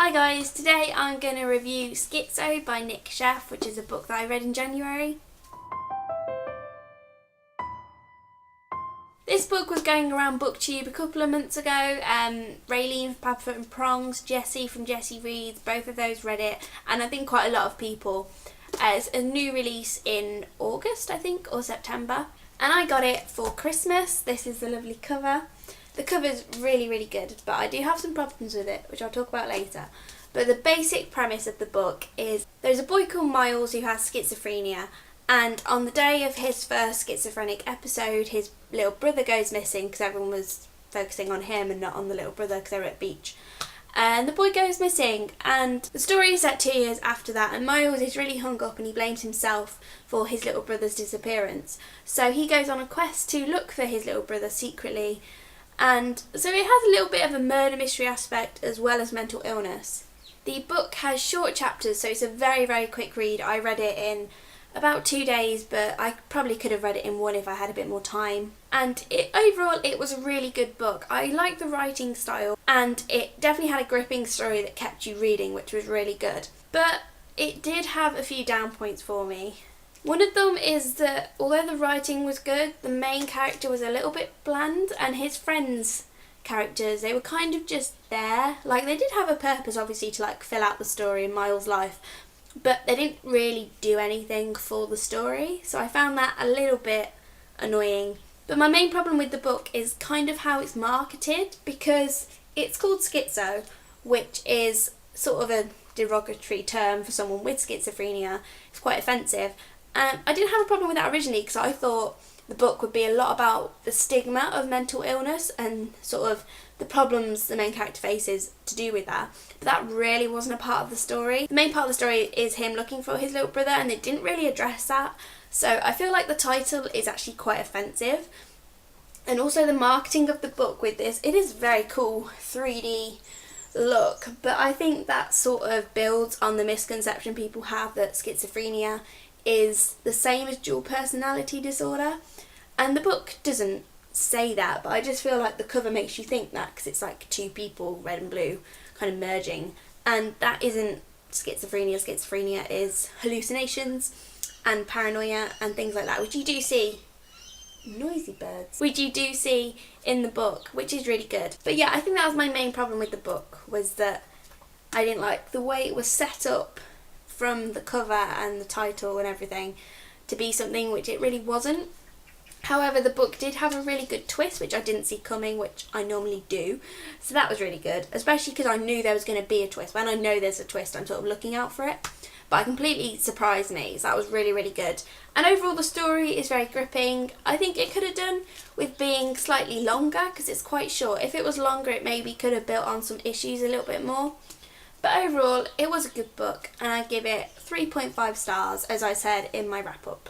Hi guys, today I'm going to review Schizo by Nic Sheff, which is a book that I read in January. This book was going around BookTube a couple of months ago. Raylene from Pepperfoot and Prongs, Jessie from Jessie Reads, both of those read it, and I think quite a lot of people. It's a new release in August, I think, or September, and I got it for Christmas. This is the lovely cover. The cover's really good, but I do have some problems with it, which I'll talk about later. But the basic premise of the book is there's a boy called Miles who has schizophrenia, and on the day of his first schizophrenic episode, his little brother goes missing because everyone was focusing on him and not on the little brother because they were at the beach. And the boy goes missing, and the story is set 2 years after that, and Miles is really hung up and he blames himself for his little brother's disappearance. So he goes on a quest to look for his little brother secretly. And so it has a little bit of a murder mystery aspect as well as mental illness. The book has short chapters, so it's a very quick read. I read it in about 2 days, but I probably could have read it in one if I had a bit more time. And overall it was a really good book. I liked the writing style, and it definitely had a gripping story that kept you reading, which was really good. But it did have a few down points for me. One of them is that although the writing was good, the main character was a little bit bland, and his friends' characters, they were kind of just there. Like, they did have a purpose, obviously, to like fill out the story in Miles' life, but they didn't really do anything for the story, so I found that a little bit annoying. But my main problem with the book is kind of how it's marketed, because it's called Schizo, which is sort of a derogatory term for someone with schizophrenia. It's quite offensive. I didn't have a problem with that originally because I thought the book would be a lot about the stigma of mental illness and sort of the problems the main character faces to do with that. But that really wasn't a part of the story. The main part of the story is him looking for his little brother, and they didn't really address that. So I feel like the title is actually quite offensive. And also the marketing of the book with this, it is very cool 3D look, but I think that sort of builds on the misconception people have that schizophrenia is the same as dual personality disorder, and the book doesn't say that, but I just feel like the cover makes you think that because it's like two people, red and blue, kind of merging, and that isn't schizophrenia. Schizophrenia is hallucinations and paranoia and things like that, which you do see, noisy birds, which you do see in the book, which is really good. But yeah, I think that was my main problem with the book, was that I didn't like the way it was set up from the cover and the title and everything to be something which it really wasn't. However, the book did have a really good twist, which I didn't see coming, which I normally do. So that was really good, especially because I knew there was going to be a twist. When I know there's a twist, I'm sort of looking out for it. But it completely surprised me, so that was really good. And overall the story is very gripping. I think it could have done with being slightly longer because it's quite short. If it was longer, it maybe could have built on some issues a little bit more. But overall, it was a good book, and I give it 3.5 stars, as I said in my wrap-up.